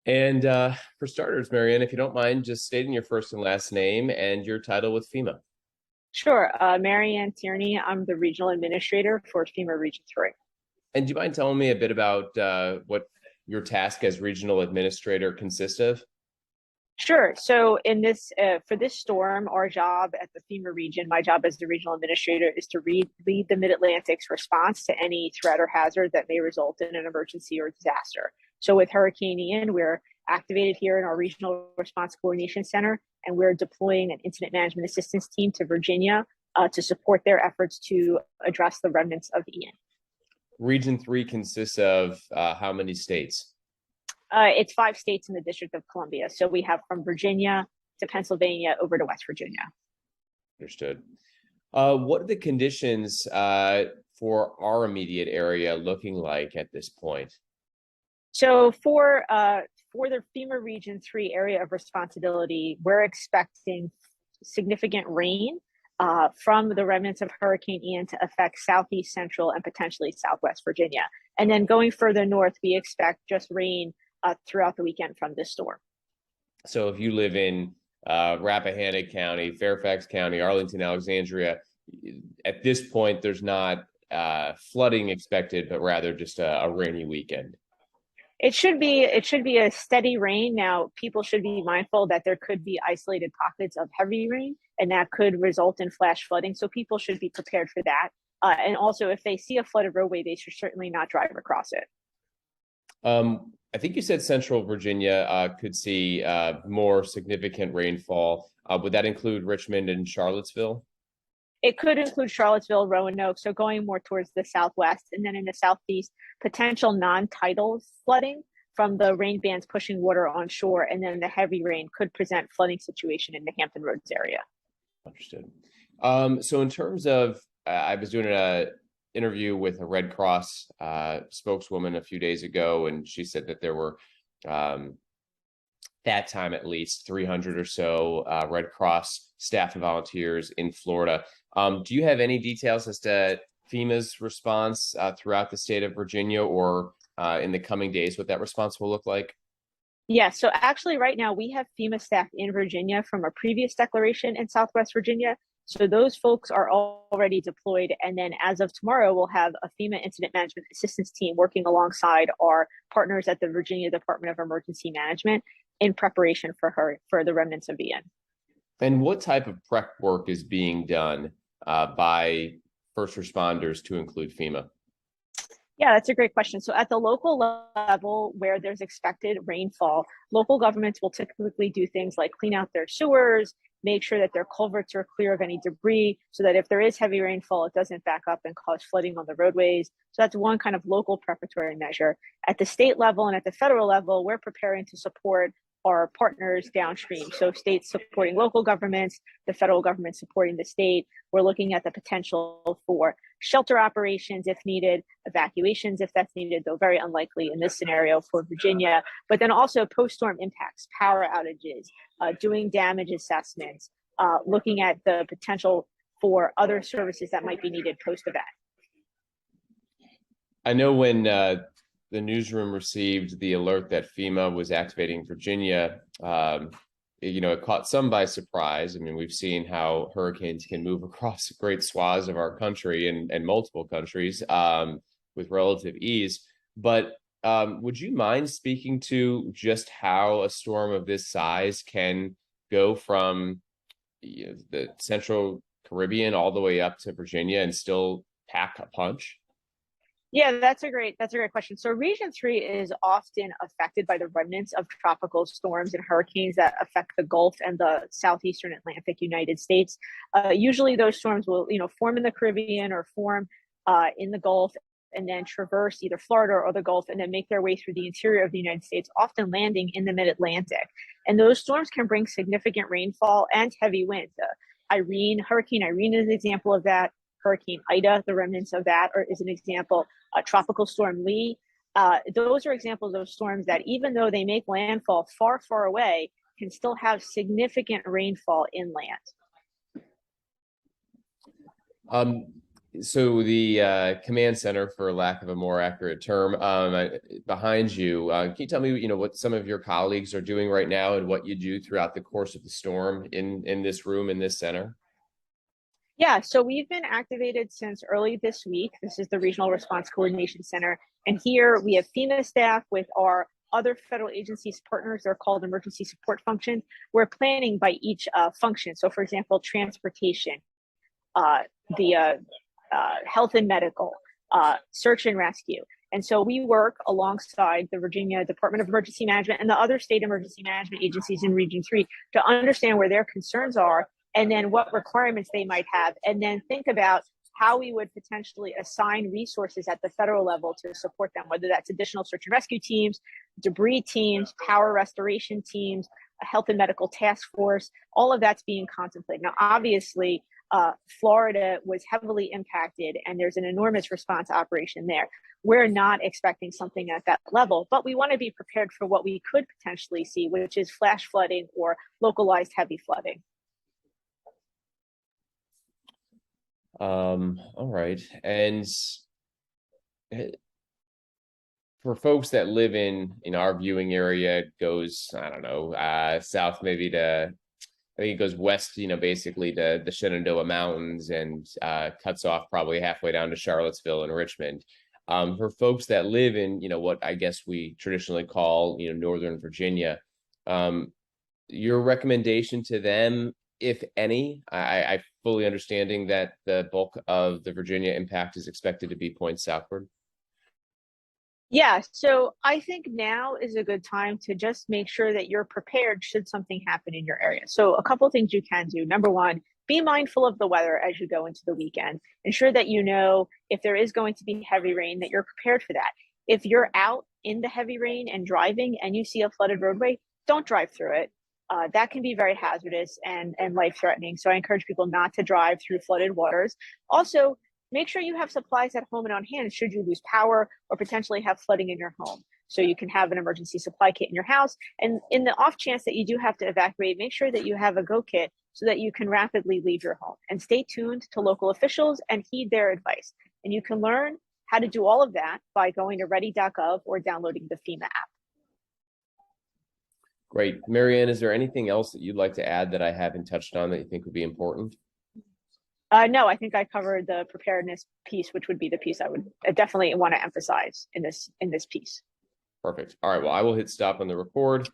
And for starters, Marianne, if you don't mind, just stating your first and last name and your title with FEMA. Sure. Marianne Tierney. I'm the regional administrator for FEMA Region 3. And do you mind telling me a bit about what your task as regional administrator consists of? Sure. So for this storm, our job at the FEMA region, my job as the regional administrator is to lead the Mid-Atlantic's response to any threat or hazard that may result in an emergency or disaster. So with Hurricane Ian, we're activated here in our Regional Response Coordination Center, and we're deploying an incident management assistance team to Virginia to support their efforts to address the remnants of Ian. Region 3 consists of how many states? It's 5 states in the District of Columbia. So we have from Virginia to Pennsylvania over to West Virginia. Understood. What are the conditions for our immediate area looking like at this point? So for the FEMA Region 3 area of responsibility, we're expecting significant rain from the remnants of Hurricane Ian to affect Southeast, Central, and potentially Southwest Virginia. And then going further north, we expect just rain throughout the weekend from this storm. So if you live in Rappahannock County, Fairfax County, Arlington, Alexandria, at this point, there's not flooding expected, but rather just a rainy weekend. It should be a steady rain. Now, people should be mindful that there could be isolated pockets of heavy rain, and that could result in flash flooding. So people should be prepared for that. And also, if they see a flooded roadway, they should certainly not drive across it. I think you said Central Virginia could see more significant rainfall. Would that include Richmond and Charlottesville? It could include Charlottesville, Roanoke, so going more towards the southwest, and then in the southeast, potential non-tidal flooding from the rain bands pushing water on shore, and then the heavy rain could present flooding situation in the Hampton Roads area. Understood. So in terms of, I was doing an interview with a Red Cross spokeswoman a few days ago, and she said that there were, that time at least, 300 or so Red Cross staff and volunteers in Florida. Do you have any details as to FEMA's response throughout the state of Virginia, or in the coming days, what that response will look like? Yeah, so actually right now we have FEMA staff in Virginia from a previous declaration in Southwest Virginia. So those folks are already deployed. And then as of tomorrow, we'll have a FEMA incident management assistance team working alongside our partners at the Virginia Department of Emergency Management in preparation for the remnants of Ian. And what type of prep work is being done by first responders to include FEMA? Yeah, that's a great question. So at the local level where there's expected rainfall, local governments will typically do things like clean out their sewers, make sure that their culverts are clear of any debris so that if there is heavy rainfall, it doesn't back up and cause flooding on the roadways. So that's one kind of local preparatory measure. At the state level and at the federal level, we're preparing to support our partners downstream. So states supporting local governments, the federal government supporting the state. We're looking at the potential for shelter operations if needed, evacuations if that's needed, though very unlikely in this scenario for Virginia, but then also post-storm impacts, power outages, doing damage assessments, looking at the potential for other services that might be needed post-event. I know when the newsroom received the alert that FEMA was activating Virginia, it caught some by surprise. I mean, we've seen how hurricanes can move across great swaths of our country and multiple countries with relative ease. But would you mind speaking to just how a storm of this size can go from the Central Caribbean all the way up to Virginia and still pack a punch? Yeah, that's a great question. So Region 3 is often affected by the remnants of tropical storms and hurricanes that affect the Gulf and the Southeastern Atlantic United States. Usually those storms will, form in the Caribbean or form in the Gulf and then traverse either Florida or the Gulf and then make their way through the interior of the United States, often landing in the mid-Atlantic. And those storms can bring significant rainfall and heavy winds. Hurricane Irene is an example of that. Hurricane Ida, the remnants of that, is an example. Tropical Storm Lee. Those are examples of storms that, even though they make landfall far, far away, can still have significant rainfall inland. So the command center, for lack of a more accurate term, behind you, can you tell me, what some of your colleagues are doing right now and what you do throughout the course of the storm in this room, in this center? Yeah, so we've been activated since early this week. This is the Regional Response Coordination Center. And here we have FEMA staff with our other federal agencies partners. They're called emergency support functions. We're planning by each function. So, for example, transportation, uh, the health and medical, search and rescue. And so we work alongside the Virginia Department of Emergency Management and the other state emergency management agencies in Region 3 to understand where their concerns are and then what requirements they might have, and then think about how we would potentially assign resources at the federal level to support them, whether that's additional search and rescue teams, debris teams, power restoration teams, a health and medical task force. All of that's being contemplated. Now, obviously, Florida was heavily impacted and there's an enormous response operation there. We're not expecting something at that level, but we want to be prepared for what we could potentially see, which is flash flooding or localized heavy flooding. All right. And for folks that live in our viewing area, it goes, I don't know, south maybe to, I think it goes west, basically to the Shenandoah Mountains and cuts off probably halfway down to Charlottesville and Richmond. For folks that live in, what I guess we traditionally call, Northern Virginia, your recommendation to them, if any, I fully understanding that the bulk of the Virginia impact is expected to be points southward. Yeah, so I think now is a good time to just make sure that you're prepared should something happen in your area. So a couple of things you can do. Number one, be mindful of the weather as you go into the weekend. Ensure that you know if there is going to be heavy rain, that you're prepared for that. If you're out in the heavy rain and driving and you see a flooded roadway, don't drive through it. That can be very hazardous and life-threatening. So I encourage people not to drive through flooded waters. Also, make sure you have supplies at home and on hand should you lose power or potentially have flooding in your home. So you can have an emergency supply kit in your house. And in the off chance that you do have to evacuate, make sure that you have a go kit so that you can rapidly leave your home. And stay tuned to local officials and heed their advice. And you can learn how to do all of that by going to ready.gov or downloading the FEMA app. Great. Marianne, is there anything else that you'd like to add that I haven't touched on that you think would be important? No, I think I covered the preparedness piece, which would be the piece I would definitely want to emphasize in this piece. Perfect. All right. Well, I will hit stop on the record.